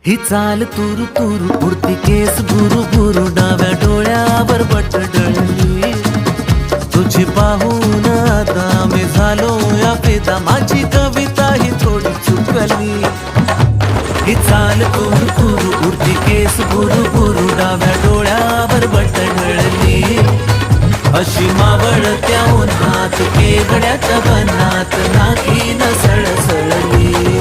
ही चाल तुरु तुरु उडती केस भुरु भुरु डाव्या डोळ्यावर बट डळली तुझी पाहून आता मी झालो या फिदा माझी कविता ही थोडी चुकली ही चाल तुरु तुरु उडती केस भुरु भुरु डाव्या डोळ्यावर बट डळली अशी मावळत्या उन्हात केवड्याच्या बनात नाकी न सळसळली